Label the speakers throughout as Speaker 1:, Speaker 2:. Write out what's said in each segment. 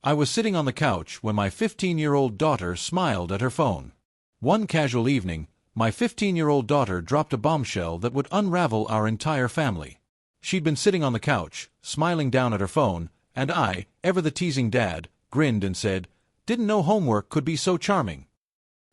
Speaker 1: I was sitting on the couch when my 15-year-old daughter smiled at her phone. One casual evening, my 15-year-old daughter dropped a bombshell that would unravel our entire family. She'd been sitting on the couch, smiling down at her phone, and I, ever the teasing dad, grinned and said, "Didn't know homework could be so charming."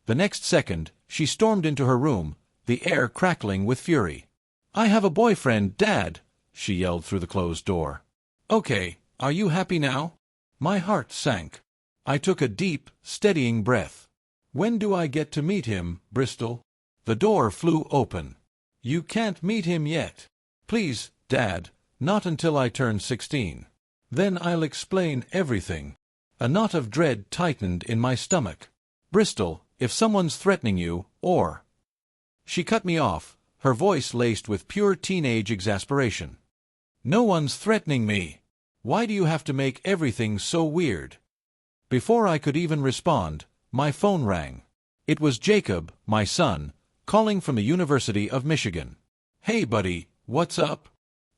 Speaker 1: The next second, she stormed into her room, the air crackling with fury. "I have a boyfriend, Dad," she yelled through the closed door. "Okay, are you happy now?" My heart sank. I took a deep, steadying breath. "When do I get to meet him, Bristol?" The door flew open. "You can't meet him yet. Please, Dad, not until I turn 16. Then I'll explain everything." A knot of dread tightened in my stomach. "Bristol, if someone's threatening you, or—" She cut me off, her voice laced with pure teenage exasperation. "No one's threatening me. Why do you have to make everything so weird?" Before I could even respond, my phone rang. It was Jacob, my son, calling from the University of Michigan. "Hey buddy, what's up?"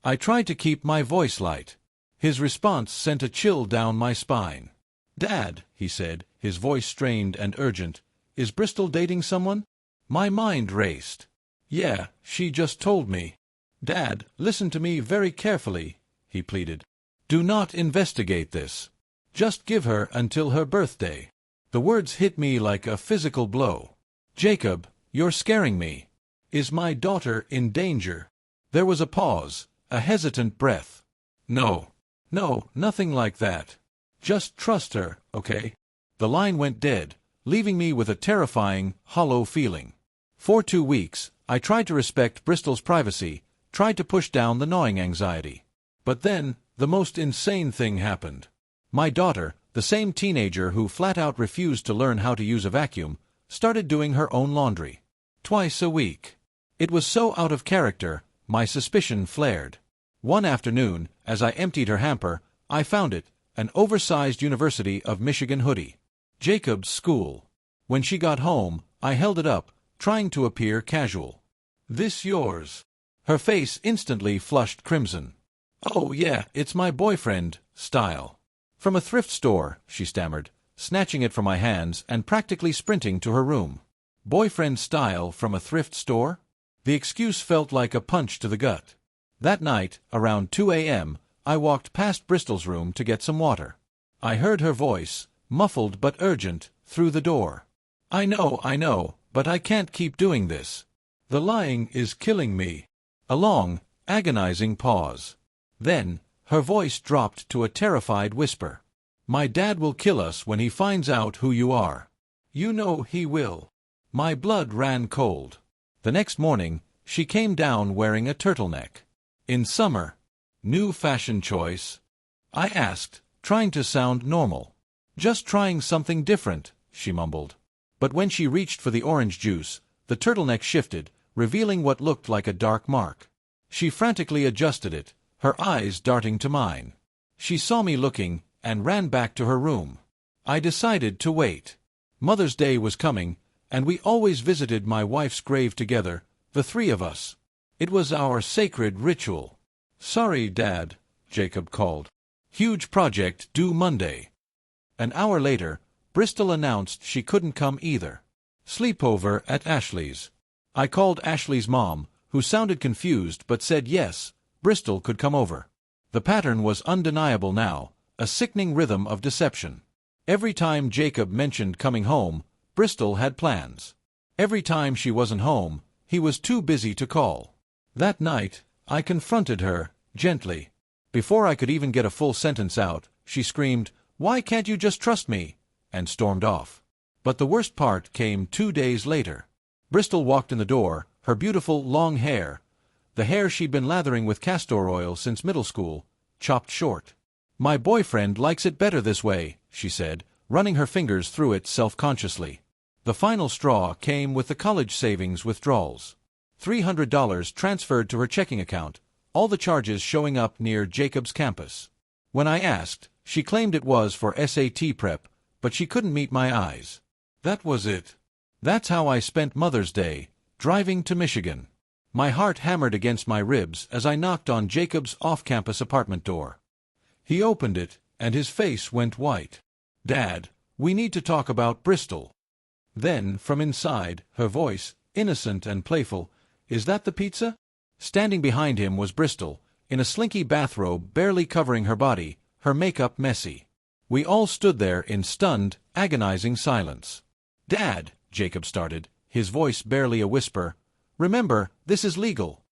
Speaker 1: I tried to keep my voice light. His response sent a chill down my spine. "Dad," he said, his voice strained and urgent, "is Bristol dating someone?" My mind raced. "Yeah, she just told me." "Dad, listen to me very carefully," he pleaded. "Do not investigate this. Just give her until her birthday." The words hit me like a physical blow. "Jacob, you're scaring me. Is my daughter in danger?" There was a pause, a hesitant breath. No, nothing like that. Just trust her, okay?" The line went dead, leaving me with a terrifying, hollow feeling. For 2 weeks, I tried to respect Bristol's privacy, tried to push down the gnawing anxiety. But then, the most insane thing happened. My daughter, the same teenager who flat-out refused to learn how to use a vacuum, started doing her own laundry. Twice a week. It was so out of character, my suspicion flared. One afternoon, as I emptied her hamper, I found it, an oversized University of Michigan hoodie. Jacob's school. When she got home, I held it up, trying to appear casual. "This yours?" Her face instantly flushed crimson. "Oh yeah, it's my boyfriend," style. "From a thrift store," she stammered, snatching it from my hands and practically sprinting to her room. Boyfriend style from a thrift store? The excuse felt like a punch to the gut. That night, around 2 a.m., I walked past Bristol's room to get some water. I heard her voice, muffled but urgent, through the door. I know, but I can't keep doing this. The lying is killing me." A long, agonizing pause. Then, her voice dropped to a terrified whisper. "My dad will kill us when he finds out who you are. You know he will." My blood ran cold. The next morning, she came down wearing a turtleneck. "In summer. New fashion choice?" I asked, trying to sound normal. "Just trying something different," she mumbled. But when she reached for the orange juice, the turtleneck shifted, revealing what looked like a dark mark. She frantically adjusted it, her eyes darting to mine. She saw me looking, and ran back to her room. I decided to wait. Mother's Day was coming, and we always visited my wife's grave together, the three of us. It was our sacred ritual. "Sorry, Dad," Jacob called. "Huge project due Monday." An hour later, Bristol announced she couldn't come either. Sleepover at Ashley's. I called Ashley's mom, who sounded confused but said yes, Bristol could come over. The pattern was undeniable now, a sickening rhythm of deception. Every time Jacob mentioned coming home, Bristol had plans. Every time she wasn't home, he was too busy to call. That night, I confronted her, gently. Before I could even get a full sentence out, she screamed, "Why can't you just trust me?" and stormed off. But the worst part came 2 days later. Bristol walked in the door, her beautiful long hair, the hair she'd been lathering with castor oil since middle school, chopped short. "My boyfriend likes it better this way," she said, running her fingers through it self-consciously. The final straw came with the college savings withdrawals. $300 transferred to her checking account, all the charges showing up near Jacob's campus. When I asked, she claimed it was for SAT prep, but she couldn't meet my eyes. That was it. That's how I spent Mother's Day, driving to Michigan. My heart hammered against my ribs as I knocked on Jacob's off-campus apartment door. He opened it, and his face went white. "Dad, we need to talk about Bristol." Then, from inside, her voice, innocent and playful, "Is that the pizza?" Standing behind him was Bristol, in a slinky bathrobe barely covering her body, her makeup messy. We all stood there in stunned, agonizing silence. "Dad," Jacob started, his voice barely a whisper, "remember, this is legal."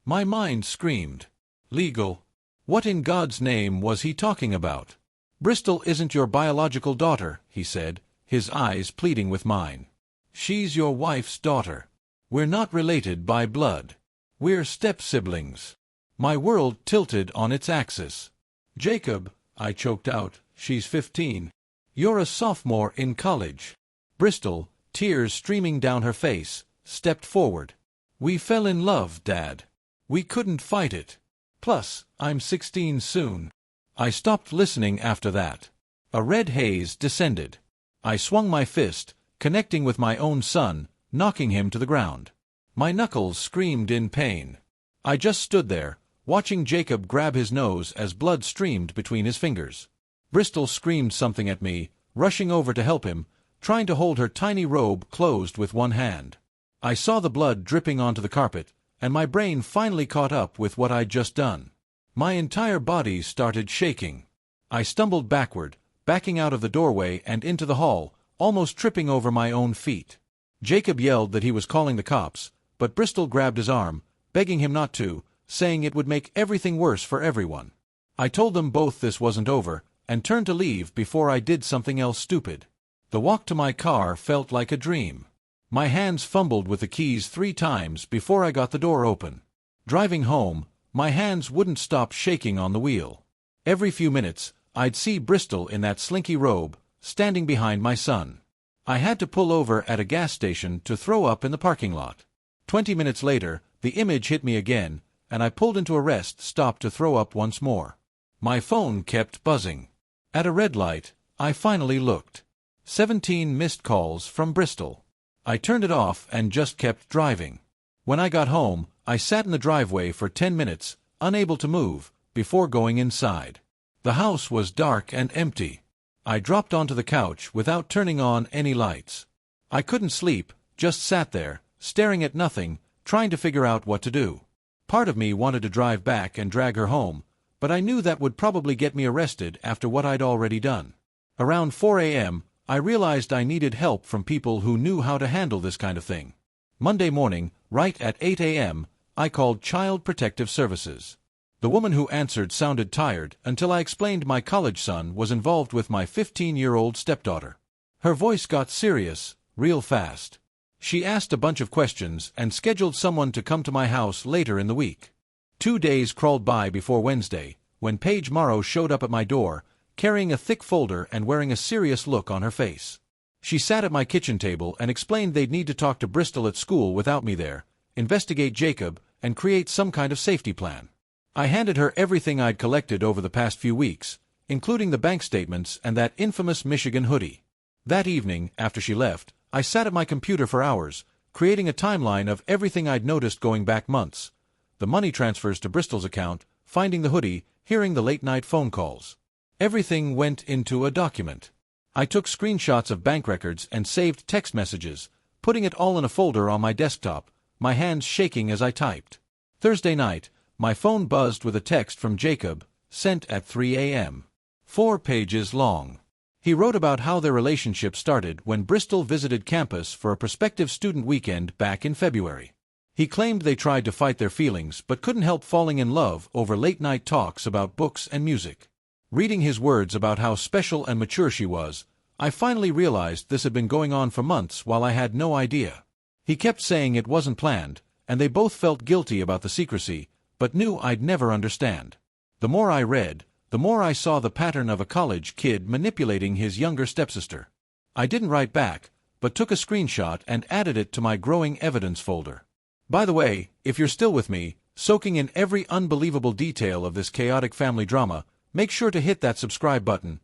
Speaker 1: My mind screamed. Legal? What in God's name was he talking about? "Bristol isn't your biological daughter," he said, his eyes pleading with mine. "She's your wife's daughter. We're not related by blood. We're step-siblings." My world tilted on its axis. "Jacob," I choked out, "she's 15. You're a sophomore in college." Bristol, tears streaming down her face, stepped forward. "We fell in love, Dad. We couldn't fight it. Plus, I'm 16 soon." I stopped listening after that. A red haze descended. I swung my fist, connecting with my own son, knocking him to the ground. My knuckles screamed in pain. I just stood there, watching Jacob grab his nose as blood streamed between his fingers. Bristol screamed something at me, rushing over to help him, trying to hold her tiny robe closed with one hand. I saw the blood dripping onto the carpet, and my brain finally caught up with what I'd just done. My entire body started shaking. I stumbled backward, backing out of the doorway and into the hall, almost tripping over my own feet. Jacob yelled that he was calling the cops, but Bristol grabbed his arm, begging him not to, saying it would make everything worse for everyone. I told them both this wasn't over, and turned to leave before I did something else stupid. The walk to my car felt like a dream. My hands fumbled with the keys 3 times before I got the door open. Driving home, my hands wouldn't stop shaking on the wheel. Every few minutes, I'd see Bristol in that slinky robe, standing behind my son. I had to pull over at a gas station to throw up in the parking lot. 20 minutes later, the image hit me again, and I pulled into a rest stop to throw up once more. My phone kept buzzing. At a red light, I finally looked. 17 missed calls from Bristol. I turned it off and just kept driving. When I got home, I sat in the driveway for 10 minutes, unable to move, before going inside. The house was dark and empty. I dropped onto the couch without turning on any lights. I couldn't sleep, just sat there, staring at nothing, trying to figure out what to do. Part of me wanted to drive back and drag her home, but I knew that would probably get me arrested after what I'd already done. Around 4 a.m., I realized I needed help from people who knew how to handle this kind of thing. Monday morning, right at 8 a.m., I called Child Protective Services. The woman who answered sounded tired until I explained my college son was involved with my 15-year-old stepdaughter. Her voice got serious, real fast. She asked a bunch of questions and scheduled someone to come to my house later in the week. 2 days crawled by before Wednesday, when Paige Morrow showed up at my door, carrying a thick folder and wearing a serious look on her face. She sat at my kitchen table and explained they'd need to talk to Bristol at school without me there, investigate Jacob, and create some kind of safety plan. I handed her everything I'd collected over the past few weeks, including the bank statements and that infamous Michigan hoodie. That evening, after she left, I sat at my computer for hours, creating a timeline of everything I'd noticed going back months. The money transfers to Bristol's account, finding the hoodie, hearing the late-night phone calls. Everything went into a document. I took screenshots of bank records and saved text messages, putting it all in a folder on my desktop, my hands shaking as I typed. Thursday night, my phone buzzed with a text from Jacob, sent at 3 a.m. 4 pages long. He wrote about how their relationship started when Bristol visited campus for a prospective student weekend back in February. He claimed they tried to fight their feelings but couldn't help falling in love over late-night talks about books and music. Reading his words about how special and mature she was, I finally realized this had been going on for months while I had no idea. He kept saying it wasn't planned, and they both felt guilty about the secrecy, but knew I'd never understand. The more I read, the more I saw the pattern of a college kid manipulating his younger stepsister. I didn't write back, but took a screenshot and added it to my growing evidence folder. By the way, if you're still with me, soaking in every unbelievable detail of this chaotic family drama, make sure to hit that subscribe button.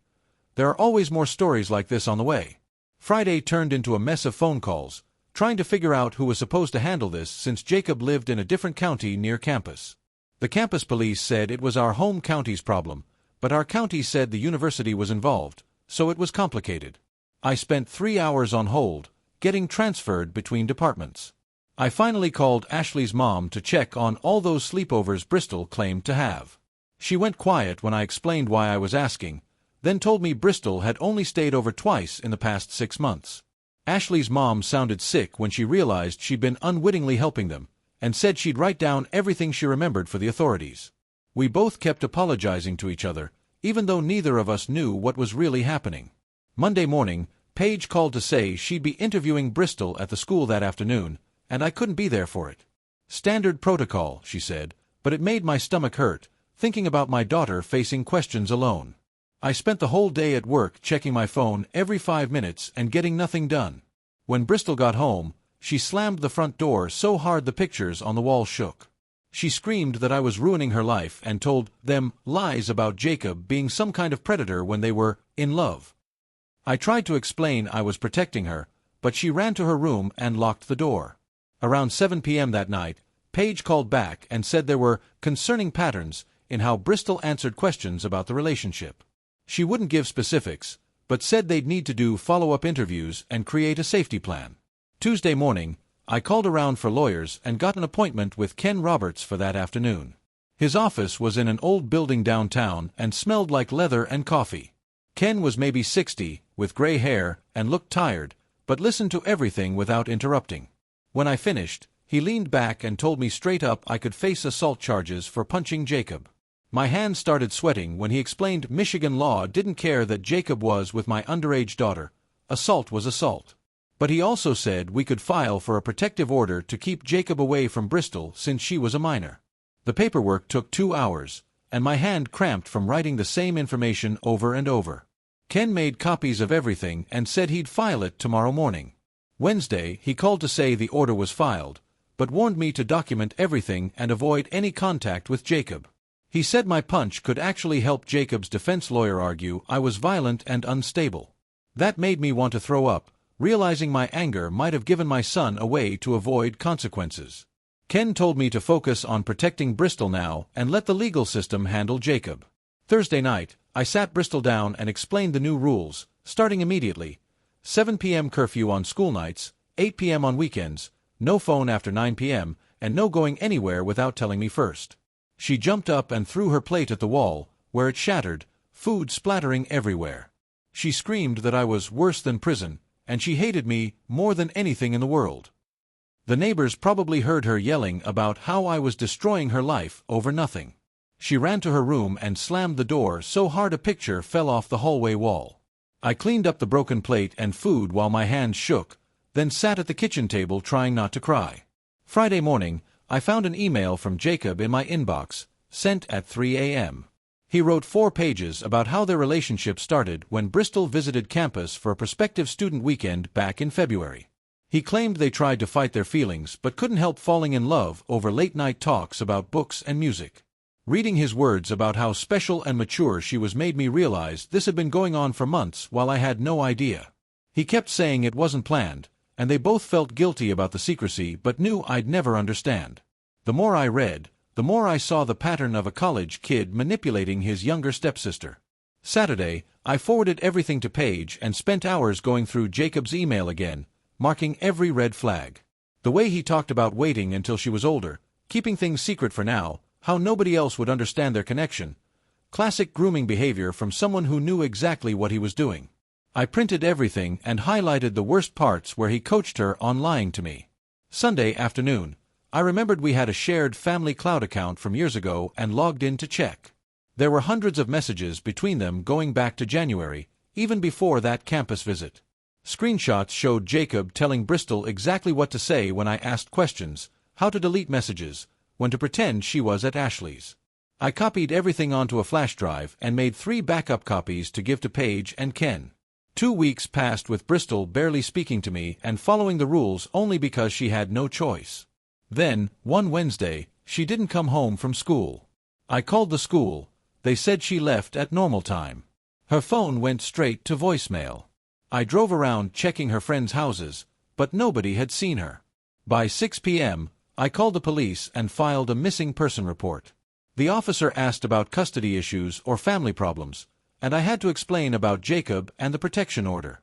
Speaker 1: There are always more stories like this on the way. Friday turned into a mess of phone calls, trying to figure out who was supposed to handle this since Jacob lived in a different county near campus. The campus police said it was our home county's problem, but our county said the university was involved, so it was complicated. I spent 3 hours on hold, getting transferred between departments. I finally called Ashley's mom to check on all those sleepovers Bristol claimed to have. She went quiet when I explained why I was asking, then told me Bristol had only stayed over twice in the past 6 months. Ashley's mom sounded sick when she realized she'd been unwittingly helping them, and said she'd write down everything she remembered for the authorities. We both kept apologizing to each other, even though neither of us knew what was really happening. Monday morning, Paige called to say she'd be interviewing Bristol at the school that afternoon, and I couldn't be there for it. Standard protocol, she said, but it made my stomach hurt, thinking about my daughter facing questions alone. I spent the whole day at work checking my phone every 5 minutes and getting nothing done. When Bristol got home, she slammed the front door so hard the pictures on the wall shook. She screamed that I was ruining her life and told them lies about Jacob being some kind of predator when they were in love. I tried to explain I was protecting her, but she ran to her room and locked the door. Around 7 p.m. that night, Paige called back and said there were concerning patterns in how Bristol answered questions about the relationship. She wouldn't give specifics, but said they'd need to do follow-up interviews and create a safety plan. Tuesday morning, I called around for lawyers and got an appointment with Ken Roberts for that afternoon. His office was in an old building downtown and smelled like leather and coffee. Ken was maybe 60, with gray hair, and looked tired, but listened to everything without interrupting. When I finished, he leaned back and told me straight up I could face assault charges for punching Jacob. My hands started sweating when he explained Michigan law didn't care that Jacob was with my underage daughter. Assault was assault. But he also said we could file for a protective order to keep Jacob away from Bristol since she was a minor. The paperwork took 2 hours, and my hand cramped from writing the same information over and over. Ken made copies of everything and said he'd file it tomorrow morning. Wednesday, he called to say the order was filed, but warned me to document everything and avoid any contact with Jacob. He said my punch could actually help Jacob's defense lawyer argue I was violent and unstable. That made me want to throw up, realizing my anger might have given my son away to avoid consequences. Ken told me to focus on protecting Bristol now and let the legal system handle Jacob. Thursday night, I sat Bristol down and explained the new rules, starting immediately. 7 p.m. curfew on school nights, 8 p.m. on weekends, no phone after 9 p.m., and no going anywhere without telling me first. She jumped up and threw her plate at the wall, where it shattered, food splattering everywhere. She screamed that I was worse than prison, and she hated me more than anything in the world. The neighbors probably heard her yelling about how I was destroying her life over nothing. She ran to her room and slammed the door so hard a picture fell off the hallway wall. I cleaned up the broken plate and food while my hands shook, then sat at the kitchen table trying not to cry. Friday morning, I found an email from Jacob in my inbox, sent at 3 a.m. He wrote 4 pages about how their relationship started when Bristol visited campus for a prospective student weekend back in February. He claimed they tried to fight their feelings but couldn't help falling in love over late-night talks about books and music. Reading his words about how special and mature she was made me realize this had been going on for months while I had no idea. He kept saying it wasn't planned, and they both felt guilty about the secrecy but knew I'd never understand. The more I read, the more I saw the pattern of a college kid manipulating his younger stepsister. Saturday, I forwarded everything to Paige and spent hours going through Jacob's email again, marking every red flag. The way he talked about waiting until she was older, keeping things secret for now, how nobody else would understand their connection. Classic grooming behavior from someone who knew exactly what he was doing. I printed everything and highlighted the worst parts where he coached her on lying to me. Sunday afternoon, I remembered we had a shared family cloud account from years ago and logged in to check. There were hundreds of messages between them going back to January, even before that campus visit. Screenshots showed Jacob telling Bristol exactly what to say when I asked questions, how to delete messages, when to pretend she was at Ashley's. I copied everything onto a flash drive and made 3 backup copies to give to Paige and Ken. 2 weeks passed with Bristol barely speaking to me and following the rules only because she had no choice. Then, one Wednesday, she didn't come home from school. I called the school. They said she left at normal time. Her phone went straight to voicemail. I drove around checking her friends' houses, but nobody had seen her. By 6 p.m., I called the police and filed a missing person report. The officer asked about custody issues or family problems, and I had to explain about Jacob and the protection order.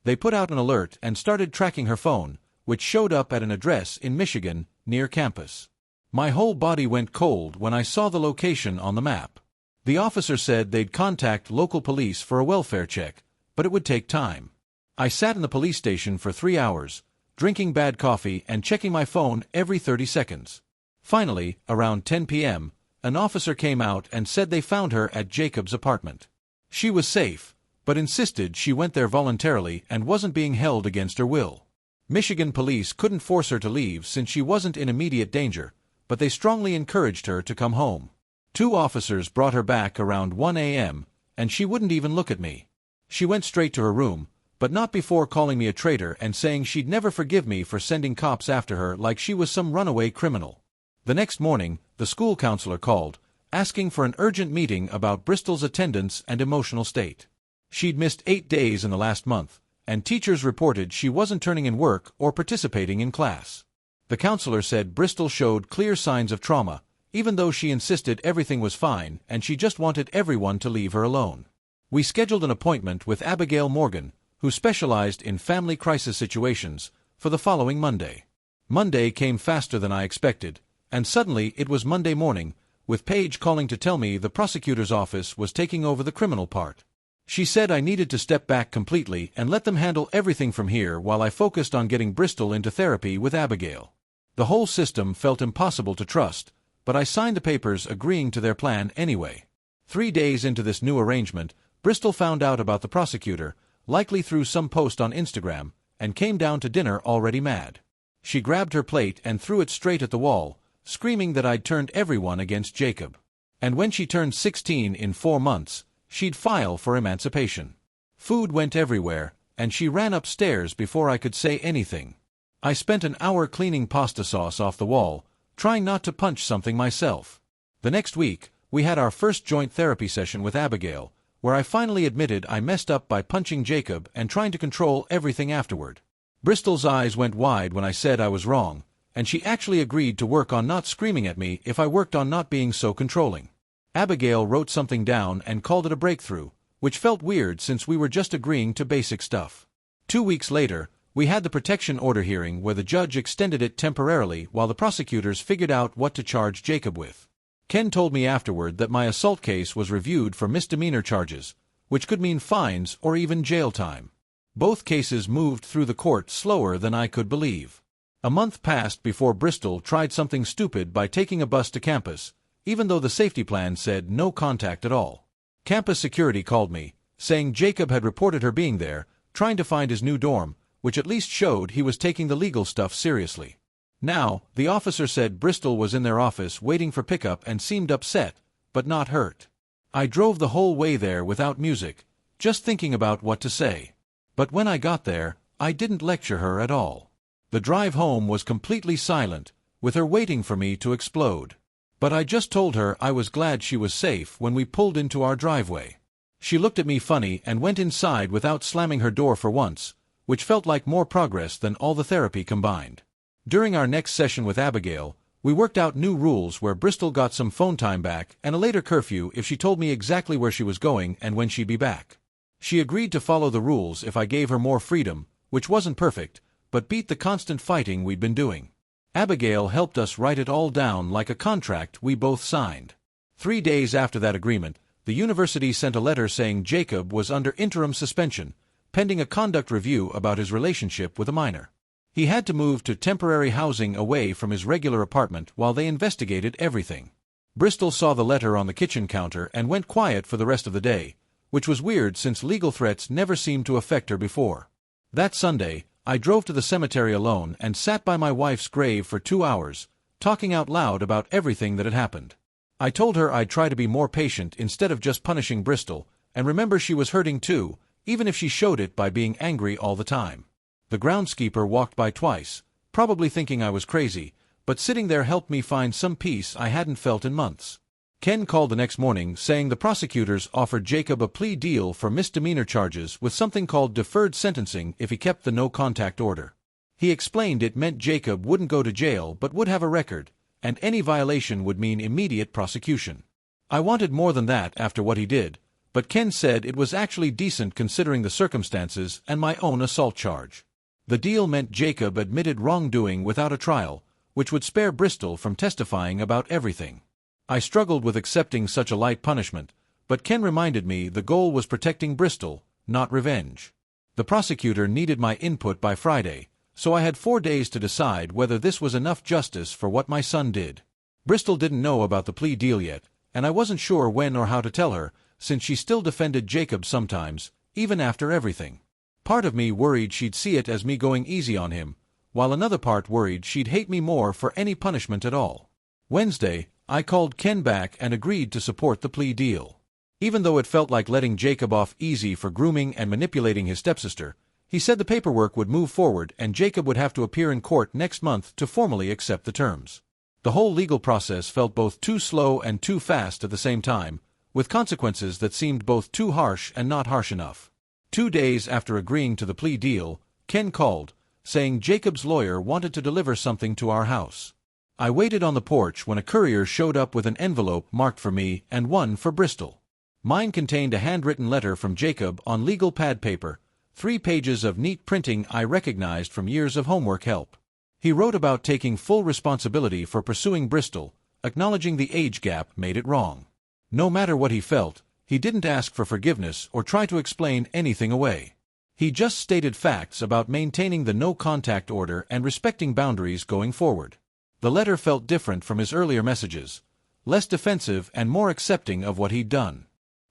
Speaker 1: They put out an alert and started tracking her phone, which showed up at an address in Michigan, near campus. My whole body went cold when I saw the location on the map. The officer said they'd contact local police for a welfare check, but it would take time. I sat in the police station for 3 hours, drinking bad coffee and checking my phone every 30 seconds. Finally, around 10 p.m., an officer came out and said they found her at Jacob's apartment. She was safe, but insisted she went there voluntarily and wasn't being held against her will. Michigan police couldn't force her to leave since she wasn't in immediate danger, but they strongly encouraged her to come home. 2 officers brought her back around 1 a.m., and she wouldn't even look at me. She went straight to her room, but not before calling me a traitor and saying she'd never forgive me for sending cops after her like she was some runaway criminal. The next morning, the school counselor called, asking for an urgent meeting about Bristol's attendance and emotional state. She'd missed 8 days in the last month, and teachers reported she wasn't turning in work or participating in class. The counselor said Bristol showed clear signs of trauma, even though she insisted everything was fine and she just wanted everyone to leave her alone. We scheduled an appointment with Abigail Morgan, who specialized in family crisis situations, for the following Monday. Monday came faster than I expected, and suddenly it was Monday morning, with Paige calling to tell me the prosecutor's office was taking over the criminal part. She said I needed to step back completely and let them handle everything from here while I focused on getting Bristol into therapy with Abigail. The whole system felt impossible to trust, but I signed the papers agreeing to their plan anyway. 3 days into this new arrangement, Bristol found out about the prosecutor, likely through some post on Instagram, and came down to dinner already mad. She grabbed her plate and threw it straight at the wall, screaming that I'd turned everyone against Jacob. And when she turned 16 in 4 months, she'd file for emancipation. Food went everywhere, and she ran upstairs before I could say anything. I spent an hour cleaning pasta sauce off the wall, trying not to punch something myself. The next week, we had our first joint therapy session with Abigail, where I finally admitted I messed up by punching Jacob and trying to control everything afterward. Bristol's eyes went wide when I said I was wrong, and she actually agreed to work on not screaming at me if I worked on not being so controlling. Abigail wrote something down and called it a breakthrough, which felt weird since we were just agreeing to basic stuff. 2 weeks later, we had the protection order hearing where the judge extended it temporarily while the prosecutors figured out what to charge Jacob with. Ken told me afterward that my assault case was reviewed for misdemeanor charges, which could mean fines or even jail time. Both cases moved through the court slower than I could believe. A month passed before Bristol tried something stupid by taking a bus to campus, even though the safety plan said no contact at all. Campus security called me, saying Jacob had reported her being there, trying to find his new dorm, which at least showed he was taking the legal stuff seriously. Now, the officer said Bristol was in their office waiting for pickup and seemed upset, but not hurt. I drove the whole way there without music, just thinking about what to say. But when I got there, I didn't lecture her at all. The drive home was completely silent, with her waiting for me to explode. But I just told her I was glad she was safe when we pulled into our driveway. She looked at me funny and went inside without slamming her door for once, which felt like more progress than all the therapy combined. During our next session with Abigail, we worked out new rules where Bristol got some phone time back and a later curfew if she told me exactly where she was going and when she'd be back. She agreed to follow the rules if I gave her more freedom, which wasn't perfect, but beat the constant fighting we'd been doing. Abigail helped us write it all down like a contract we both signed. 3 days after that agreement, the university sent a letter saying Jacob was under interim suspension, pending a conduct review about his relationship with a minor. He had to move to temporary housing away from his regular apartment while they investigated everything. Bristol saw the letter on the kitchen counter and went quiet for the rest of the day, which was weird since legal threats never seemed to affect her before. That Sunday, I drove to the cemetery alone and sat by my wife's grave for 2 hours, talking out loud about everything that had happened. I told her I'd try to be more patient instead of just punishing Bristol, and remember she was hurting too, even if she showed it by being angry all the time. The groundskeeper walked by twice, probably thinking I was crazy, but sitting there helped me find some peace I hadn't felt in months. Ken called the next morning saying the prosecutors offered Jacob a plea deal for misdemeanor charges with something called deferred sentencing if he kept the no-contact order. He explained it meant Jacob wouldn't go to jail but would have a record, and any violation would mean immediate prosecution. I wanted more than that after what he did, but Ken said it was actually decent considering the circumstances and my own assault charge. The deal meant Jacob admitted wrongdoing without a trial, which would spare Bristol from testifying about everything. I struggled with accepting such a light punishment, but Ken reminded me the goal was protecting Bristol, not revenge. The prosecutor needed my input by Friday, so I had 4 days to decide whether this was enough justice for what my son did. Bristol didn't know about the plea deal yet, and I wasn't sure when or how to tell her, since she still defended Jacob sometimes, even after everything. Part of me worried she'd see it as me going easy on him, while another part worried she'd hate me more for any punishment at all. Wednesday, I called Ken back and agreed to support the plea deal. Even though it felt like letting Jacob off easy for grooming and manipulating his stepsister, he said the paperwork would move forward and Jacob would have to appear in court next month to formally accept the terms. The whole legal process felt both too slow and too fast at the same time, with consequences that seemed both too harsh and not harsh enough. 2 days after agreeing to the plea deal, Ken called, saying Jacob's lawyer wanted to deliver something to our house. I waited on the porch when a courier showed up with an envelope marked for me and one for Bristol. Mine contained a handwritten letter from Jacob on legal pad paper, 3 pages of neat printing I recognized from years of homework help. He wrote about taking full responsibility for pursuing Bristol, acknowledging the age gap made it wrong. No matter what he felt, he didn't ask for forgiveness or try to explain anything away. He just stated facts about maintaining the no-contact order and respecting boundaries going forward. The letter felt different from his earlier messages, less defensive and more accepting of what he'd done.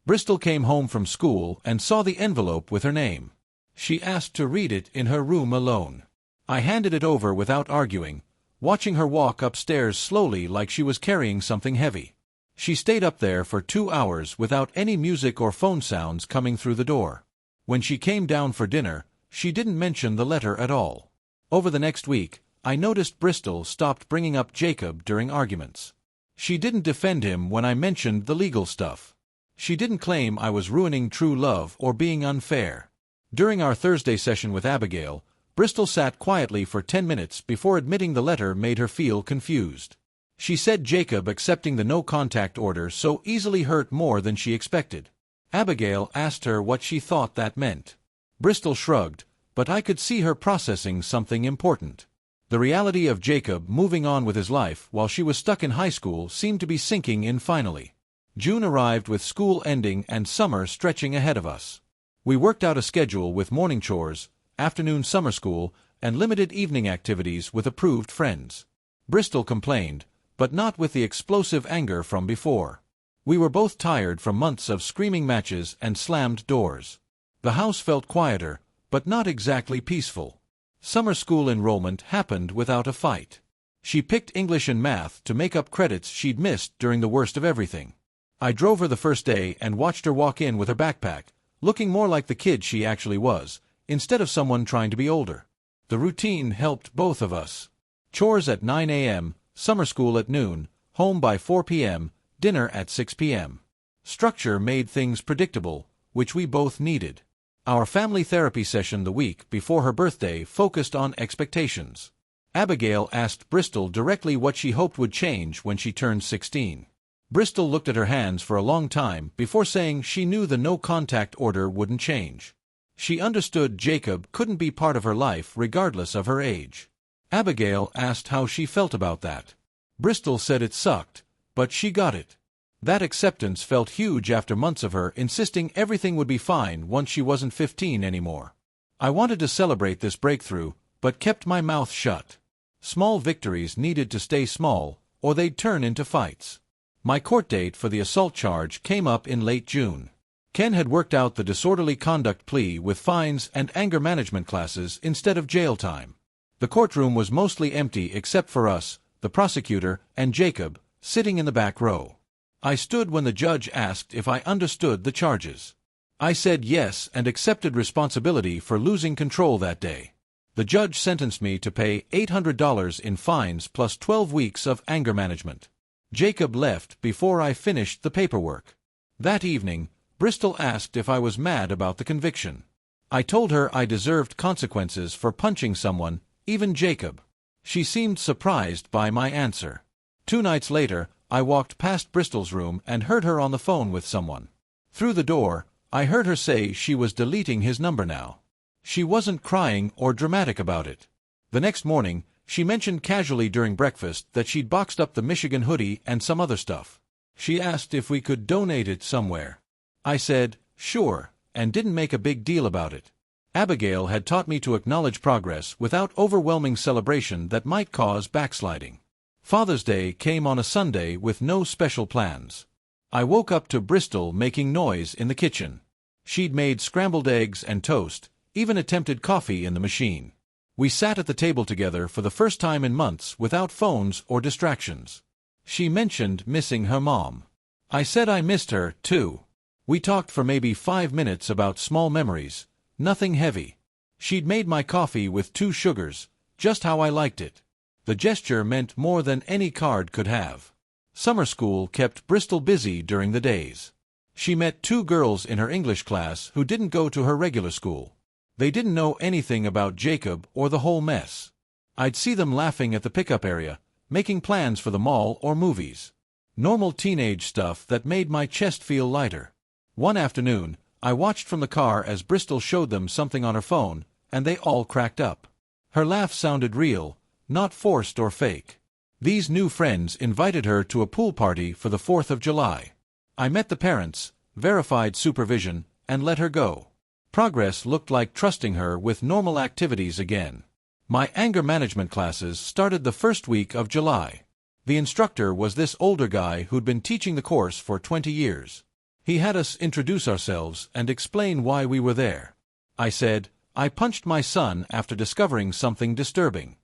Speaker 1: Bristol came home from school and saw the envelope with her name. She asked to read it in her room alone. I handed it over without arguing, watching her walk upstairs slowly like she was carrying something heavy. She stayed up there for 2 hours without any music or phone sounds coming through the door. When she came down for dinner, she didn't mention the letter at all. Over the next week, I noticed Bristol stopped bringing up Jacob during arguments. She didn't defend him when I mentioned the legal stuff. She didn't claim I was ruining true love or being unfair. During our Thursday session with Abigail, Bristol sat quietly for 10 minutes before admitting the letter made her feel confused. She said Jacob accepting the no-contact order so easily hurt more than she expected. Abigail asked her what she thought that meant. Bristol shrugged, but I could see her processing something important. The reality of Jacob moving on with his life while she was stuck in high school seemed to be sinking in finally. June arrived with school ending and summer stretching ahead of us. We worked out a schedule with morning chores, afternoon summer school, and limited evening activities with approved friends. Bristol complained, but not with the explosive anger from before. We were both tired from months of screaming matches and slammed doors. The house felt quieter, but not exactly peaceful. Summer school enrollment happened without a fight. She picked English and math to make up credits she'd missed during the worst of everything. I drove her the first day and watched her walk in with her backpack, looking more like the kid she actually was, instead of someone trying to be older. The routine helped both of us. Chores at 9 a.m., summer school at noon, home by 4 p.m., dinner at 6 p.m. Structure made things predictable, which we both needed. Our family therapy session the week before her birthday focused on expectations. Abigail asked Bristol directly what she hoped would change when she turned 16. Bristol looked at her hands for a long time before saying she knew the no-contact order wouldn't change. She understood Jacob couldn't be part of her life regardless of her age. Abigail asked how she felt about that. Bristol said it sucked, but she got it. That acceptance felt huge after months of her insisting everything would be fine once she wasn't 15 anymore. I wanted to celebrate this breakthrough, but kept my mouth shut. Small victories needed to stay small, or they'd turn into fights. My court date for the assault charge came up in late June. Ken had worked out the disorderly conduct plea with fines and anger management classes instead of jail time. The courtroom was mostly empty except for us, the prosecutor, and Jacob, sitting in the back row. I stood when the judge asked if I understood the charges. I said yes and accepted responsibility for losing control that day. The judge sentenced me to pay $800 in fines plus 12 weeks of anger management. Jacob left before I finished the paperwork. That evening, Bristol asked if I was mad about the conviction. I told her I deserved consequences for punching someone, even Jacob. She seemed surprised by my answer. 2 nights later, I walked past Bristol's room and heard her on the phone with someone. Through the door, I heard her say she was deleting his number now. She wasn't crying or dramatic about it. The next morning, she mentioned casually during breakfast that she'd boxed up the Michigan hoodie and some other stuff. She asked if we could donate it somewhere. I said, sure, and didn't make a big deal about it. Abigail had taught me to acknowledge progress without overwhelming celebration that might cause backsliding. Father's Day came on a Sunday with no special plans. I woke up to Bristol making noise in the kitchen. She'd made scrambled eggs and toast, even attempted coffee in the machine. We sat at the table together for the first time in months without phones or distractions. She mentioned missing her mom. I said I missed her, too. We talked for maybe 5 minutes about small memories, nothing heavy. She'd made my coffee with 2 sugars, just how I liked it. The gesture meant more than any card could have. Summer school kept Bristol busy during the days. She met 2 girls in her English class who didn't go to her regular school. They didn't know anything about Jacob or the whole mess. I'd see them laughing at the pickup area, making plans for the mall or movies. Normal teenage stuff that made my chest feel lighter. One afternoon, I watched from the car as Bristol showed them something on her phone, and they all cracked up. Her laugh sounded real, not forced or fake. These new friends invited her to a pool party for the 4th of July. I met the parents, verified supervision, and let her go. Progress looked like trusting her with normal activities again. My anger management classes started the first week of July. The instructor was this older guy who'd been teaching the course for 20 years. He had us introduce ourselves and explain why we were there. I said, I punched my son after discovering something disturbing.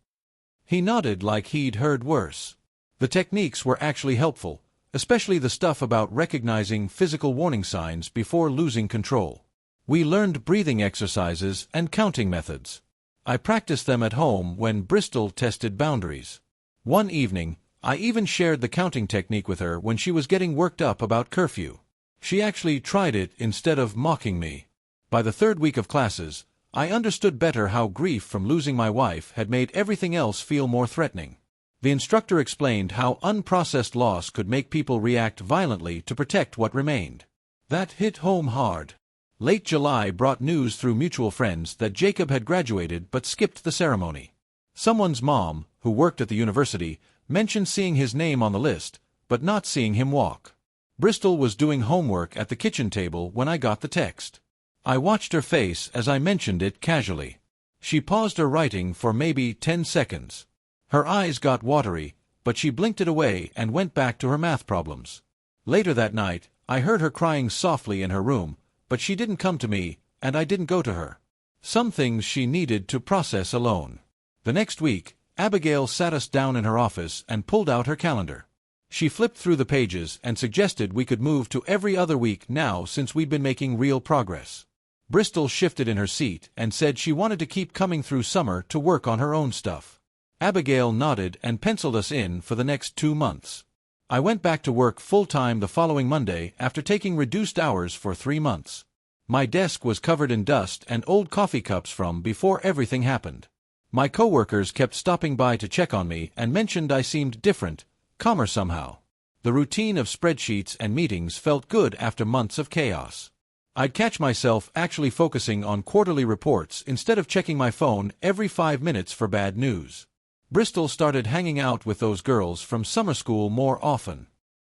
Speaker 1: He nodded like he'd heard worse. The techniques were actually helpful, especially the stuff about recognizing physical warning signs before losing control. We learned breathing exercises and counting methods. I practiced them at home when Bristol tested boundaries. One evening, I even shared the counting technique with her when she was getting worked up about curfew. She actually tried it instead of mocking me. By the 3rd week of classes, I understood better how grief from losing my wife had made everything else feel more threatening. The instructor explained how unprocessed loss could make people react violently to protect what remained. That hit home hard. Late July brought news through mutual friends that Jacob had graduated but skipped the ceremony. Someone's mom, who worked at the university, mentioned seeing his name on the list, but not seeing him walk. Bristol was doing homework at the kitchen table when I got the text. I watched her face as I mentioned it casually. She paused her writing for maybe 10 seconds. Her eyes got watery, but she blinked it away and went back to her math problems. Later that night, I heard her crying softly in her room, but she didn't come to me, and I didn't go to her. Some things she needed to process alone. The next week, Abigail sat us down in her office and pulled out her calendar. She flipped through the pages and suggested we could move to every other week now since we'd been making real progress. Bristol shifted in her seat and said she wanted to keep coming through summer to work on her own stuff. Abigail nodded and penciled us in for the next 2 months. I went back to work full-time the following Monday after taking reduced hours for 3 months. My desk was covered in dust and old coffee cups from before everything happened. My coworkers kept stopping by to check on me and mentioned I seemed different, calmer somehow. The routine of spreadsheets and meetings felt good after months of chaos. I'd catch myself actually focusing on quarterly reports instead of checking my phone every 5 minutes for bad news. Bristol started hanging out with those girls from summer school more often.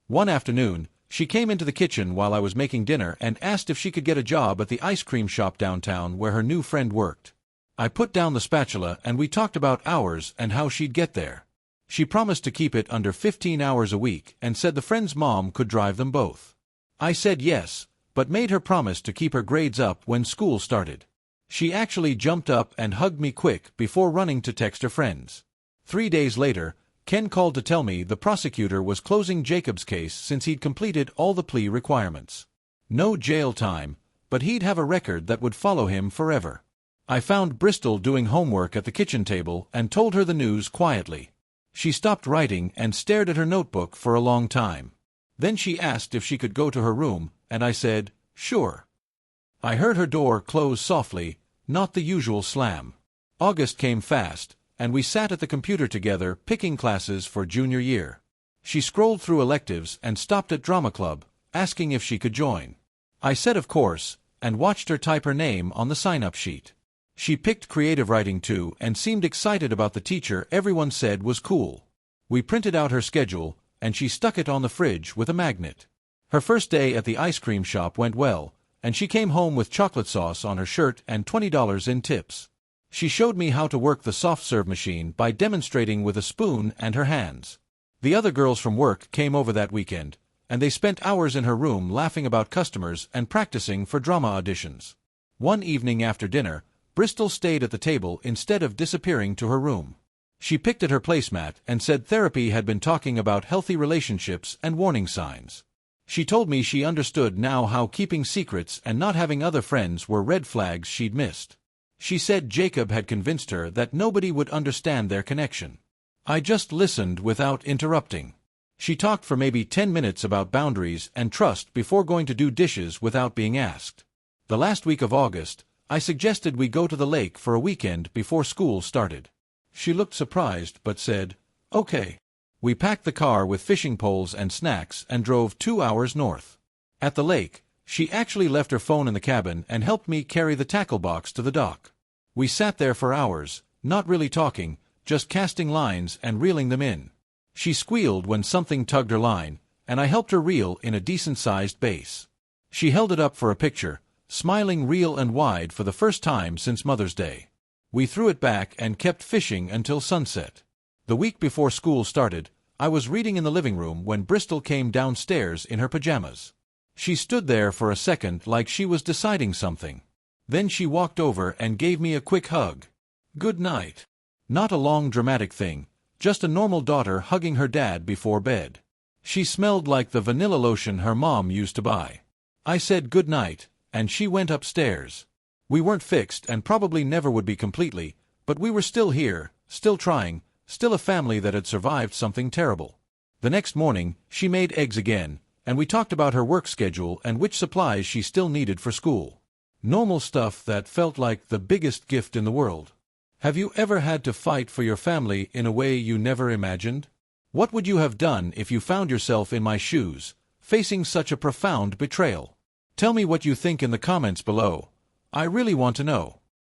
Speaker 1: One afternoon, she came into the kitchen while I was making dinner and asked if she could get a job at the ice cream shop downtown where her new friend worked. I put down the spatula and we talked about hours and how she'd get there. She promised to keep it under 15 hours a week and said the friend's mom could drive them both. I said yes, but made her promise to keep her grades up when school started. She actually jumped up and hugged me quick before running to text her friends. 3 days later, Ken called to tell me the prosecutor was closing Jacob's case since he'd completed all the plea requirements. No jail time, but he'd have a record that would follow him forever. I found Bristol doing homework at the kitchen table and told her the news quietly. She stopped writing and stared at her notebook for a long time. Then she asked if she could go to her room, and I said, sure. I heard her door close softly, not the usual slam. August came fast, and we sat at the computer together picking classes for junior year. She scrolled through electives and stopped at drama club, asking if she could join. I said of course, and watched her type her name on the sign-up sheet. She picked creative writing too and seemed excited about the teacher everyone said was cool. We printed out her schedule, and she stuck it on the fridge with a magnet. Her first day at the ice cream shop went well, and she came home with chocolate sauce on her shirt and $20 in tips. She showed me how to work the soft-serve machine by demonstrating with a spoon and her hands. The other girls from work came over that weekend, and they spent hours in her room laughing about customers and practicing for drama auditions. One evening after dinner, Bristol stayed at the table instead of disappearing to her room. She picked at her placemat and said therapy had been talking about healthy relationships and warning signs. She told me she understood now how keeping secrets and not having other friends were red flags she'd missed. She said Jacob had convinced her that nobody would understand their connection. I just listened without interrupting. She talked for maybe 10 minutes about boundaries and trust before going to do dishes without being asked. The last week of August, I suggested we go to the lake for a weekend before school started. She looked surprised but said, "Okay." We packed the car with fishing poles and snacks and drove 2 hours north. At the lake, she actually left her phone in the cabin and helped me carry the tackle box to the dock. We sat there for hours, not really talking, just casting lines and reeling them in. She squealed when something tugged her line, and I helped her reel in a decent-sized bass. She held it up for a picture, smiling real and wide for the first time since Mother's Day. We threw it back and kept fishing until sunset. The week before school started, I was reading in the living room when Bristol came downstairs in her pajamas. She stood there for a second like she was deciding something. Then she walked over and gave me a quick hug. "Good night." Not a long dramatic thing, just a normal daughter hugging her dad before bed. She smelled like the vanilla lotion her mom used to buy. I said good night, and she went upstairs. We weren't fixed and probably never would be completely, but we were still here, still trying, still a family that had survived something terrible. The next morning, she made eggs again, and we talked about her work schedule and which supplies she still needed for school. Normal stuff that felt like the biggest gift in the world. Have you ever had to fight for your family in a way you never imagined? What would you have done if you found yourself in my shoes, facing such a profound betrayal? Tell me what you think in the comments below. I really want to know.